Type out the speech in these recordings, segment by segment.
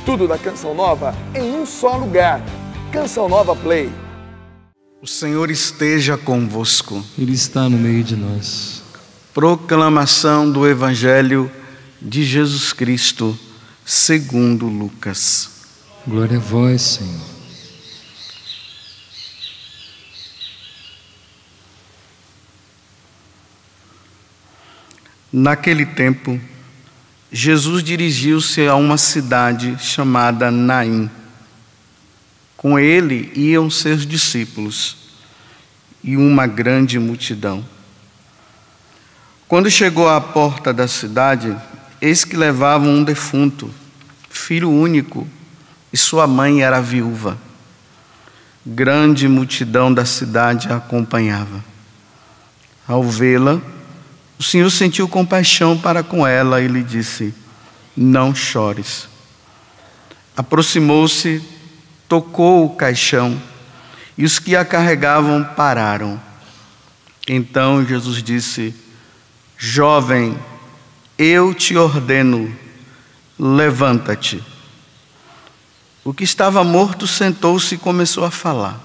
Tudo da Canção Nova em um só lugar. Canção Nova Play. O Senhor esteja convosco. Ele está no meio de nós. Proclamação do Evangelho de Jesus Cristo, segundo Lucas. Glória a vós, Senhor. Naquele tempo, Jesus dirigiu-se a uma cidade chamada Naim. Com ele iam seus discípulos e uma grande multidão. Quando chegou à porta da cidade, eis que levavam um defunto, filho único, e sua mãe era viúva. Grande multidão da cidade a acompanhava. Ao vê-la, o Senhor sentiu compaixão para com ela e lhe disse: não chores. Aproximou-se, tocou o caixão, e os que a carregavam pararam. Então Jesus disse: jovem, eu te ordeno, levanta-te. O que estava morto sentou-se e começou a falar.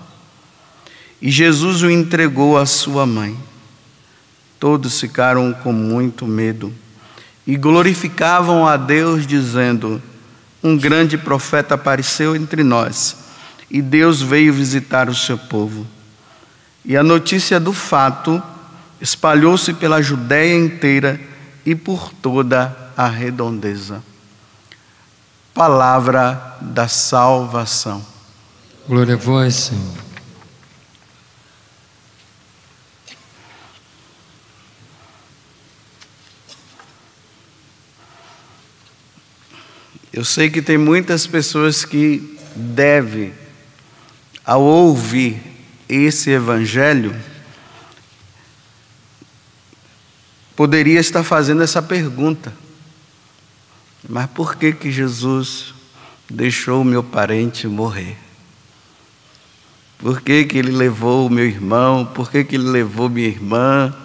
E Jesus o entregou à sua mãe. Todos ficaram com muito medo e glorificavam a Deus, dizendo: um grande profeta apareceu entre nós, e Deus veio visitar o seu povo. E a notícia do fato espalhou-se pela Judeia inteira e por toda a redondeza. Palavra da salvação. Glória a vós, Senhor. Eu sei que tem muitas pessoas que devem, ao ouvir esse evangelho, poderia estar fazendo essa pergunta: mas por que que Jesus deixou o meu parente morrer? Por que que ele levou o meu irmão? Por que que ele levou minha irmã?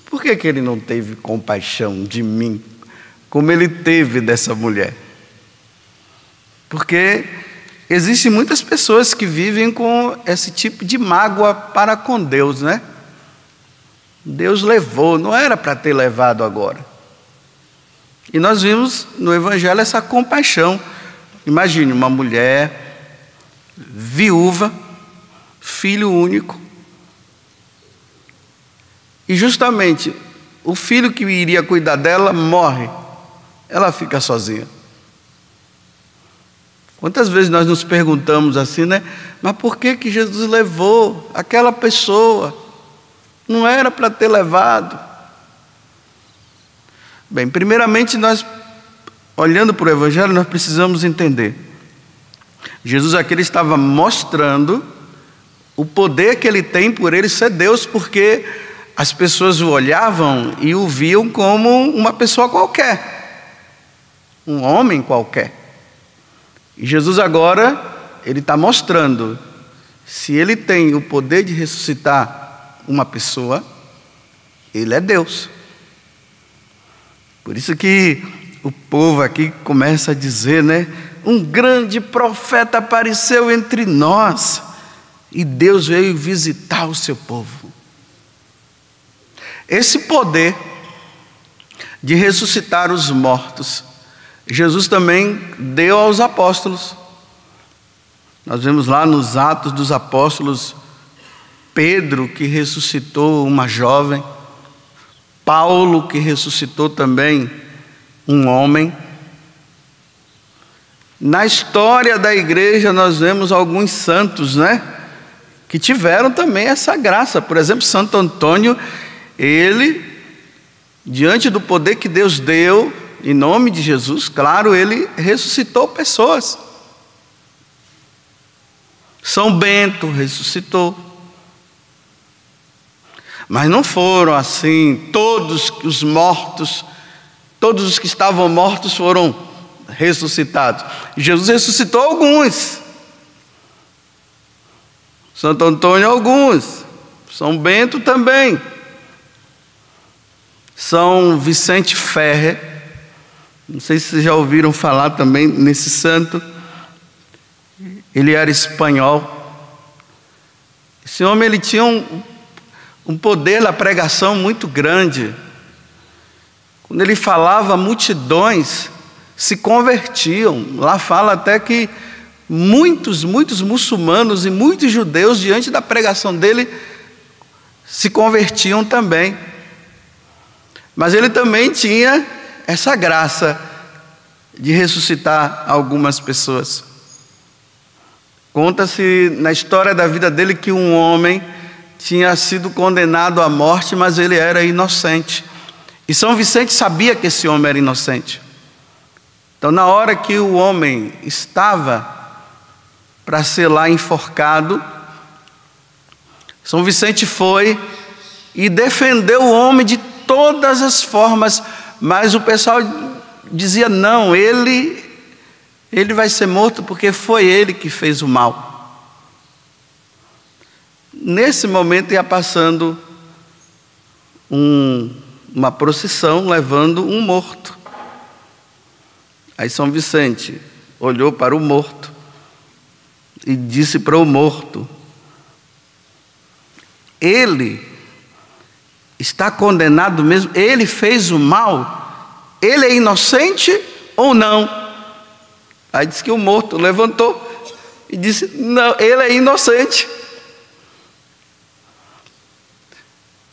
Por que que ele não teve compaixão de mim, como ele teve dessa mulher? Porque existem muitas pessoas que vivem com esse tipo de mágoa para com Deus, né? Deus levou, não era para ter levado agora. E nós vimos no Evangelho essa compaixão. Imagine uma mulher viúva, filho único, e justamente o filho que iria cuidar dela morre. Ela fica sozinha. Quantas vezes nós nos perguntamos assim, né? Mas por que que Jesus levou aquela pessoa? Não era para ter levado. Bem, primeiramente nós, olhando para o Evangelho, nós precisamos entender. Jesus aqui ele estava mostrando o poder que ele tem por ele ser Deus, porque as pessoas o olhavam e o viam como uma pessoa qualquer, um homem qualquer. E Jesus agora, ele está mostrando, se ele tem o poder de ressuscitar uma pessoa, ele é Deus. Por isso que o povo aqui começa a dizer, né? Um grande profeta apareceu entre nós, e Deus veio visitar o seu povo. Esse poder de ressuscitar os mortos, Jesus também deu aos apóstolos. Nós vemos lá nos Atos dos Apóstolos, Pedro que ressuscitou uma jovem, Paulo que ressuscitou também um homem. Na história da igreja nós vemos alguns santos, né, que tiveram também essa graça. Por exemplo, Santo Antônio, ele, diante do poder que Deus deu, em nome de Jesus, claro, ele ressuscitou pessoas. São Bento ressuscitou. Mas não foram assim, todos os mortos, todos os que estavam mortos foram ressuscitados. Jesus ressuscitou alguns. Santo Antônio alguns. São Bento também. São Vicente Ferrer, Não sei se vocês já ouviram falar também nesse santo. Ele era espanhol. Esse homem ele tinha um poder na pregação muito grande. Quando ele falava, multidões se convertiam. Lá fala até que muitos muçulmanos e muitos judeus, diante da pregação dele, se convertiam também. Mas ele também tinha essa graça de ressuscitar algumas pessoas. Conta-se na história da vida dele que um homem tinha sido condenado à morte, mas ele era inocente. E São Vicente sabia que esse homem era inocente. Então, na hora que o homem estava para ser lá enforcado, São Vicente foi e defendeu o homem de todas as formas, mas o pessoal dizia: não, ele vai ser morto porque foi ele que fez o mal. Nesse momento ia passando uma procissão levando um morto. Aí São Vicente olhou para o morto e disse para o morto: ele está condenado mesmo? Ele fez o mal? Ele é inocente ou não? Aí disse que o morto levantou e disse: não, ele é inocente.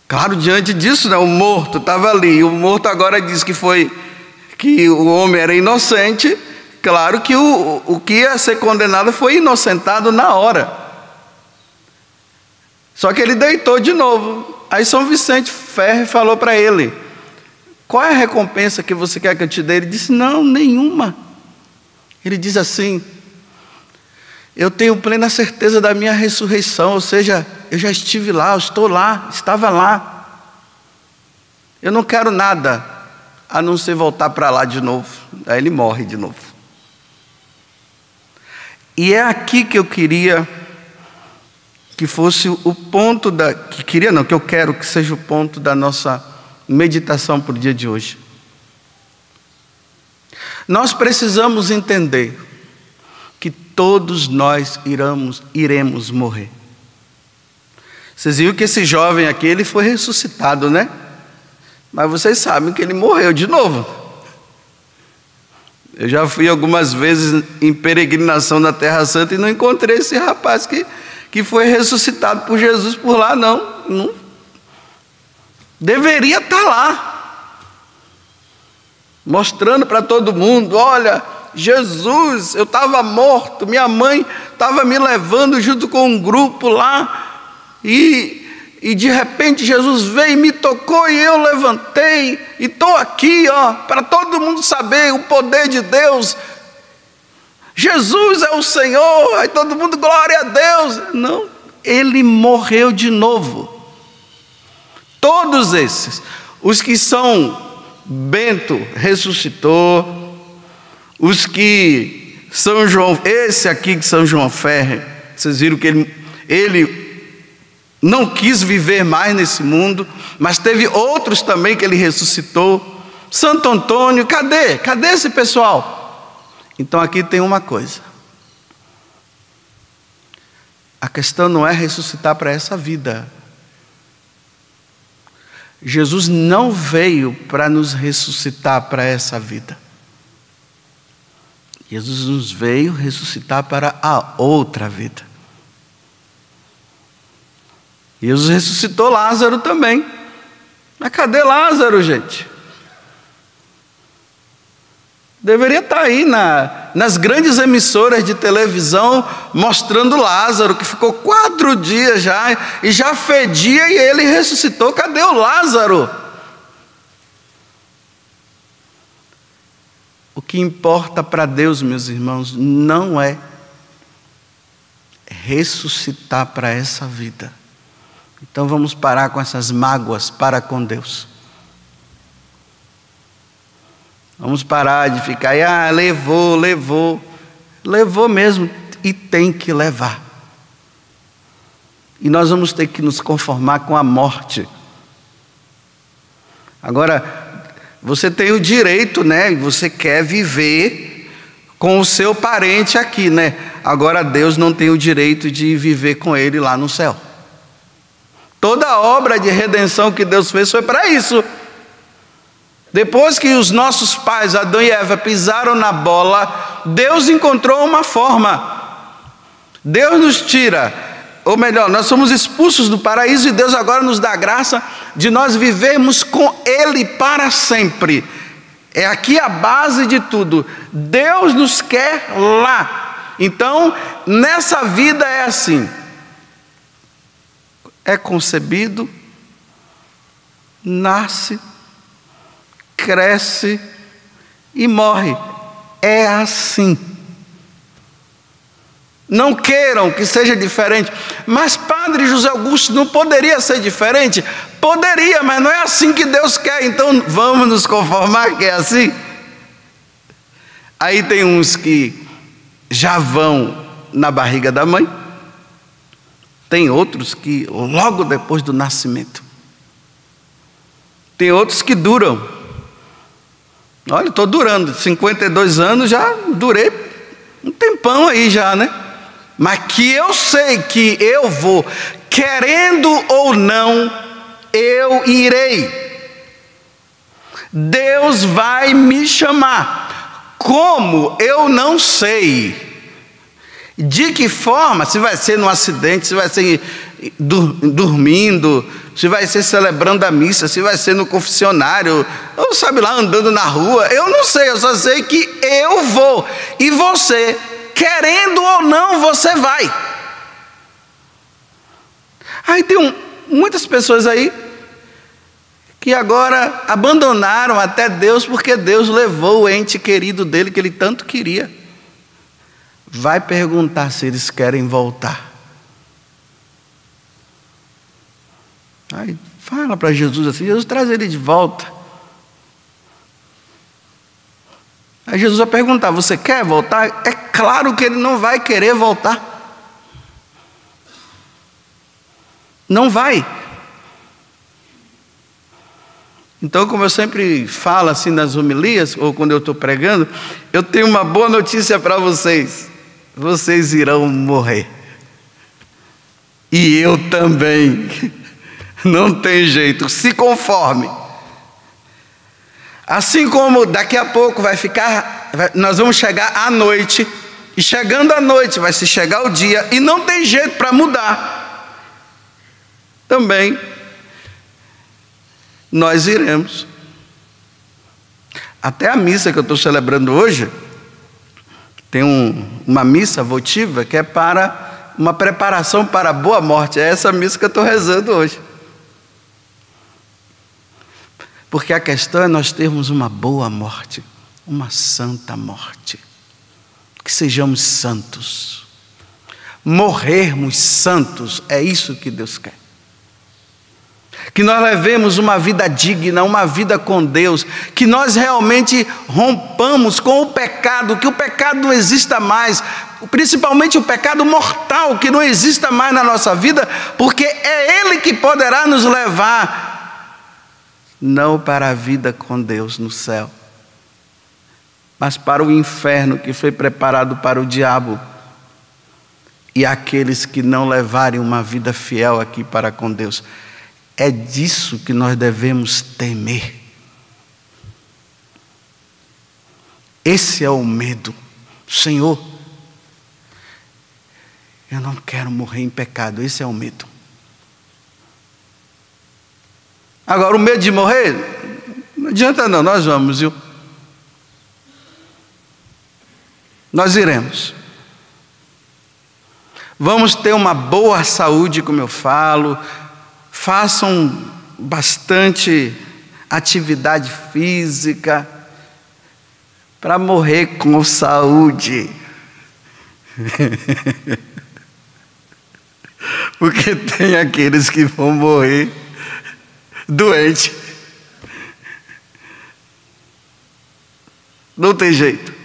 Claro, diante disso, né, o morto estava ali, o morto agora diz que o homem era inocente. Claro que o que ia ser condenado foi inocentado na hora. Só que ele deitou de novo. Aí São Vicente Ferre falou para ele: qual é a recompensa que você quer que eu te dê? Ele disse: não, nenhuma. Ele diz assim: eu tenho plena certeza da minha ressurreição, ou seja, eu já estive lá, eu estou lá, estava lá. Eu não quero nada a não ser voltar para lá de novo. Aí ele morre de novo. E é aqui que eu queria que fosse o ponto que eu quero que seja o ponto da nossa meditação para o dia de hoje. Nós precisamos entender que todos nós iremos morrer. Vocês viram que esse jovem aqui, ele foi ressuscitado, né? Mas vocês sabem que ele morreu de novo. Eu já fui algumas vezes em peregrinação na Terra Santa e não encontrei esse rapaz que foi ressuscitado por Jesus por lá, não. Deveria estar lá, mostrando para todo mundo: olha, Jesus, eu estava morto, minha mãe estava me levando junto com um grupo lá, e de repente Jesus veio e me tocou e eu levantei e estou aqui, para todo mundo saber o poder de Deus. Jesus é o Senhor. Aí todo mundo: glória a Deus. Não, ele morreu de novo. Todos esses, os que São Bento ressuscitou, os que São João, esse aqui que São João Ferre, vocês viram que ele não quis viver mais nesse mundo, mas teve outros também que ele ressuscitou. Santo Antônio, cadê esse pessoal? Então aqui tem uma coisa: a questão não é ressuscitar para essa vida. Jesus não veio para nos ressuscitar para essa vida. Jesus nos veio ressuscitar para a outra vida. Jesus ressuscitou Lázaro também. Mas cadê Lázaro, gente? Deveria estar aí nas grandes emissoras de televisão mostrando Lázaro, que ficou 4 dias já e já fedia, e ele ressuscitou. Cadê o Lázaro? O que importa para Deus, meus irmãos, não é ressuscitar para essa vida. Então vamos parar com essas mágoas para com Deus. Vamos parar de ficar aí: levou mesmo, e tem que levar. E nós vamos ter que nos conformar com a morte. Agora, você tem o direito, né? Você quer viver com o seu parente aqui, né? Agora Deus não tem o direito de viver com ele lá no céu. Toda a obra de redenção que Deus fez foi para isso. Depois que os nossos pais, Adão e Eva, pisaram na bola, Deus encontrou uma forma. Deus nos tira, ou melhor, nós somos expulsos do paraíso e Deus agora nos dá a graça de nós vivermos com Ele para sempre. É aqui a base de tudo. Deus nos quer lá. Então, nessa vida é assim. É concebido, nasce, cresce e morre. É assim. Não queiram que seja diferente. Mas Padre José Augusto, não poderia ser diferente? Poderia, mas não é assim que Deus quer. Então vamos nos conformar que é assim? Aí tem uns que já vão na barriga da mãe. Tem outros que logo depois do nascimento. Tem outros que duram. Olha, estou durando, 52 anos, já durei um tempão aí já, né? Mas que eu sei que eu vou, querendo ou não, eu irei. Deus vai me chamar. Como? Eu não sei. De que forma? Se vai ser num acidente, se vai ser dormindo, se vai ser celebrando a missa, se vai ser no confessionário, ou sabe lá, andando na rua, eu não sei, eu só sei que eu vou. E você, querendo ou não, você vai. Aí tem muitas pessoas aí que agora abandonaram até Deus, porque Deus levou o ente querido dele que ele tanto queria. Vai perguntar se eles querem voltar. Aí fala para Jesus assim: Jesus, traz ele de volta. Aí Jesus vai perguntar: você quer voltar? É claro que ele não vai querer voltar. Não vai. Então, como eu sempre falo assim nas homilias, ou quando eu estou pregando, eu tenho uma boa notícia para vocês. Vocês irão morrer. E eu também. Não tem jeito, se conforme. Assim como daqui a pouco nós vamos chegar à noite, e chegando à noite vai se chegar o dia, e não tem jeito para mudar. Também nós iremos. Até a missa que eu estou celebrando hoje, tem uma missa votiva que é para uma preparação para a boa morte. É essa missa que eu estou rezando hoje. Porque a questão é nós termos uma boa morte, uma santa morte. Que sejamos santos. Morrermos santos, é isso que Deus quer. Que nós levemos uma vida digna, uma vida com Deus, que nós realmente rompamos com o pecado, que o pecado não exista mais, principalmente o pecado mortal, que não exista mais na nossa vida, porque é Ele que poderá nos levar, não para a vida com Deus no céu, mas para o inferno que foi preparado para o diabo e aqueles que não levarem uma vida fiel aqui para com Deus. É disso que nós devemos temer. Esse é o medo. Senhor, eu não quero morrer em pecado. Esse é o medo. Agora, o medo de morrer, não adianta não, nós vamos, viu? Nós iremos. Vamos ter uma boa saúde, como eu falo. Façam bastante atividade física para morrer com saúde. Porque tem aqueles que vão morrer doente. Não tem jeito.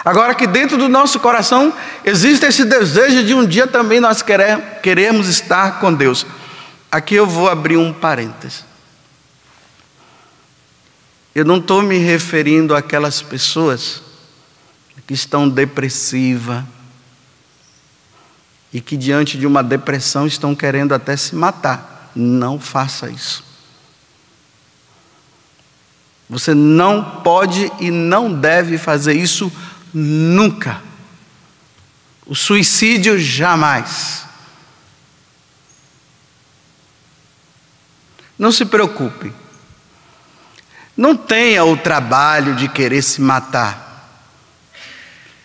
Agora que dentro do nosso coração existe esse desejo de um dia também nós queremos estar com Deus. Aqui eu vou abrir um parêntese. Eu não estou me referindo àquelas pessoas que estão depressivas e que diante de uma depressão estão querendo até se matar. Não faça isso. Você não pode e não deve fazer isso nunca. O suicídio jamais. Não se preocupe. Não tenha o trabalho de querer se matar.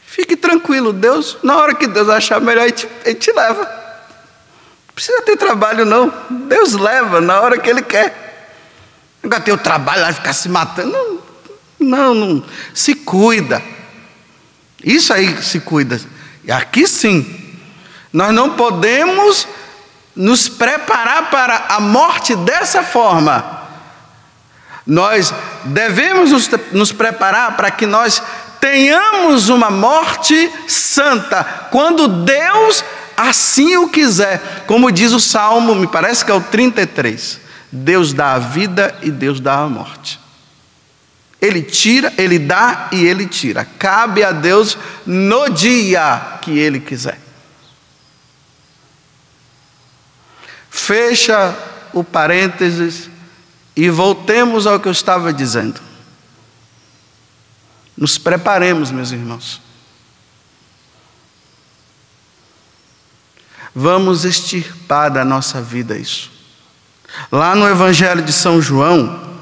Fique tranquilo, Deus, na hora que Deus achar melhor, Ele te leva. Não precisa ter trabalho não. Deus leva na hora que Ele quer. Agora ter o trabalho lá, ficar se matando. Não. Se cuida. Isso aí se cuida. E aqui sim. Nós não podemos nos preparar para a morte dessa forma. Nós devemos nos preparar para que nós tenhamos uma morte santa, quando Deus assim o quiser. Como diz o Salmo, me parece que é o 33. Deus dá a vida e Deus dá a morte. Ele tira, Ele dá e Ele tira. Cabe a Deus no dia que Ele quiser. Fecha o parênteses e voltemos ao que eu estava dizendo. Nos preparemos, meus irmãos. Vamos extirpar da nossa vida isso. Lá no Evangelho de São João,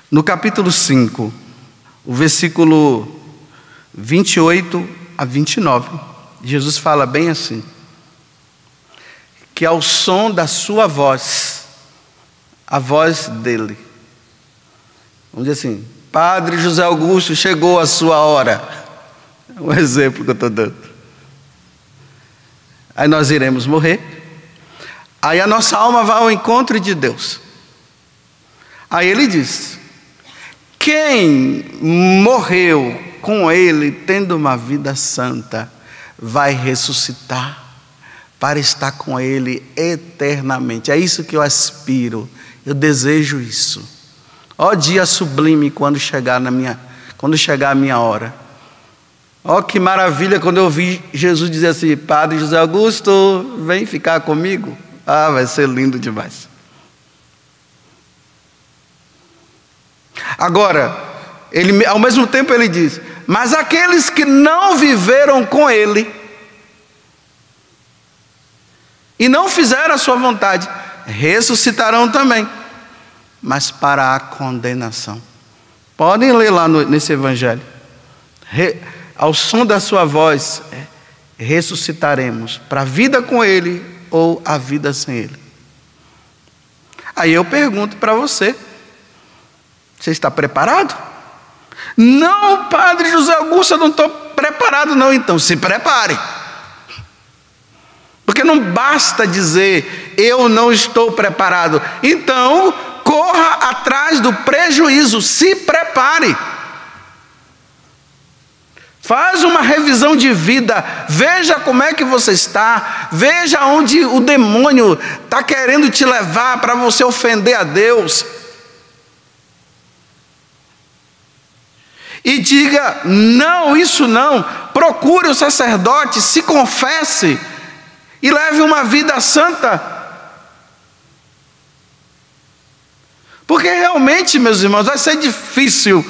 no capítulo 5, o versículo 28 a 29, Jesus fala bem assim: que ao som da sua voz, a voz dele, vamos dizer assim, Padre José Augusto, chegou a sua hora. É um exemplo que eu estou dando. Aí nós iremos morrer. Aí a nossa alma vai ao encontro de Deus. Aí ele diz: quem morreu com ele, tendo uma vida santa, vai ressuscitar para estar com ele eternamente. É isso que eu aspiro. Eu desejo isso. Ó dia sublime quando chegar a minha hora. Ó que maravilha quando eu ouvi Jesus dizer assim: Padre José Augusto, vem ficar comigo. Ah, vai ser lindo demais. Agora, ao mesmo tempo ele diz: mas aqueles que não viveram com ele e não fizeram a sua vontade, ressuscitarão também, mas para a condenação. Podem ler lá nesse evangelho. Ao som da sua voz, ressuscitaremos para a vida com ele ou a vida sem ele. Aí eu pergunto para você: você está preparado? Não, Padre José Augusto, eu não estou preparado não. Então se prepare. Porque não basta dizer eu não estou preparado. Então corra atrás do prejuízo, se prepare. Faz uma revisão de vida, veja como é que você está, veja onde o demônio está querendo te levar para você ofender a Deus. E diga: não, isso não. Procure o sacerdote, se confesse e leve uma vida santa. Porque realmente, meus irmãos, vai ser difícil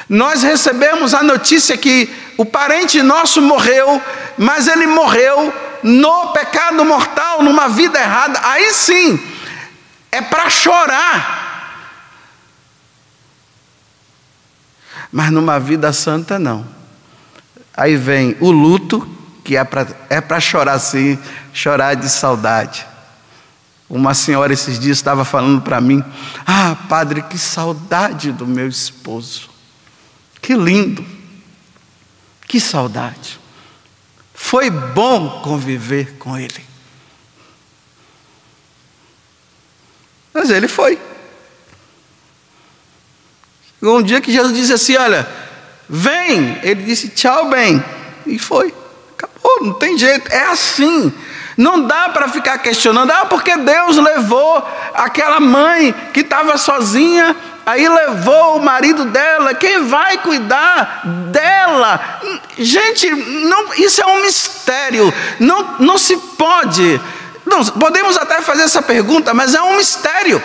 nós recebemos a notícia que o parente nosso morreu, mas ele morreu no pecado mortal, numa vida errada. Aí sim, é para chorar. Mas numa vida santa não. Aí vem o luto, que é para chorar sim, chorar de saudade. Uma senhora esses dias estava falando para mim: ah, padre, que saudade do meu esposo. Que lindo, que saudade. Foi bom conviver com ele. Mas ele foi. Chegou um dia que Jesus disse assim: olha, vem. Ele disse: tchau, bem. E foi. Acabou, não tem jeito. É assim. Não dá para ficar questionando, porque Deus levou aquela mãe que estava sozinha, aí levou o marido dela, quem vai cuidar dela? Gente, não, isso é um mistério, não se pode, não, podemos até fazer essa pergunta, mas é um mistério.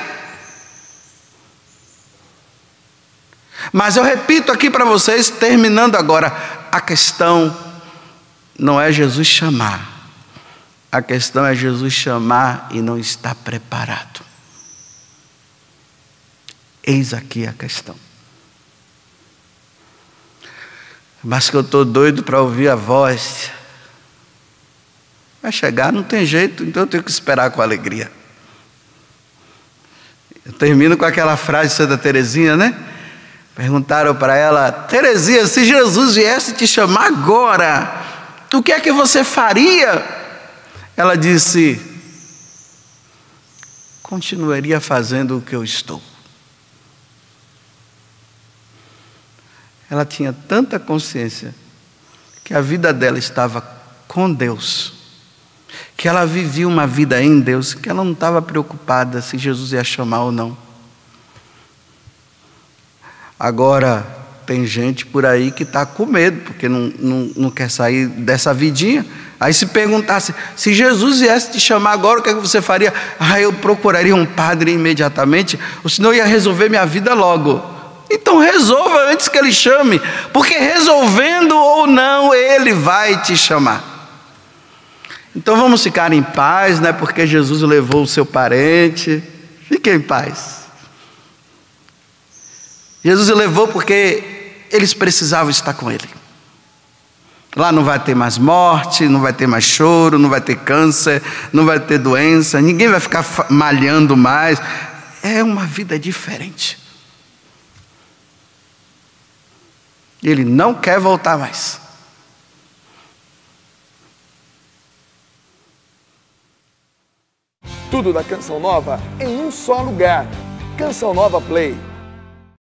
Mas eu repito aqui para vocês, terminando agora, a questão não é Jesus chamar. A questão é Jesus chamar e não estar preparado. Eis aqui a questão. Mas que eu estou doido para ouvir a voz. Vai chegar, não tem jeito, então eu tenho que esperar com alegria. Eu termino com aquela frase de Santa Teresinha, né? Perguntaram para ela: Teresinha, se Jesus viesse te chamar agora, o que é que você faria? Ela disse: continuaria fazendo o que eu estou. Ela tinha tanta consciência que a vida dela estava com Deus, que ela vivia uma vida em Deus, que ela não estava preocupada se Jesus ia chamar ou não. Agora, tem gente por aí que está com medo, porque não quer sair dessa vidinha. Aí se perguntasse, se Jesus viesse te chamar agora, o que é que você faria? Eu procuraria um padre imediatamente, ou senão eu ia resolver minha vida logo. Então resolva antes que ele chame, porque resolvendo ou não, ele vai te chamar. Então vamos ficar em paz, né? Porque Jesus levou o seu parente. Fique em paz. Jesus o levou porque eles precisavam estar com ele. Lá não vai ter mais morte, não vai ter mais choro, não vai ter câncer, não vai ter doença, ninguém vai ficar malhando mais. É uma vida diferente. Ele não quer voltar mais. Tudo da Canção Nova em um só lugar. Canção Nova Play.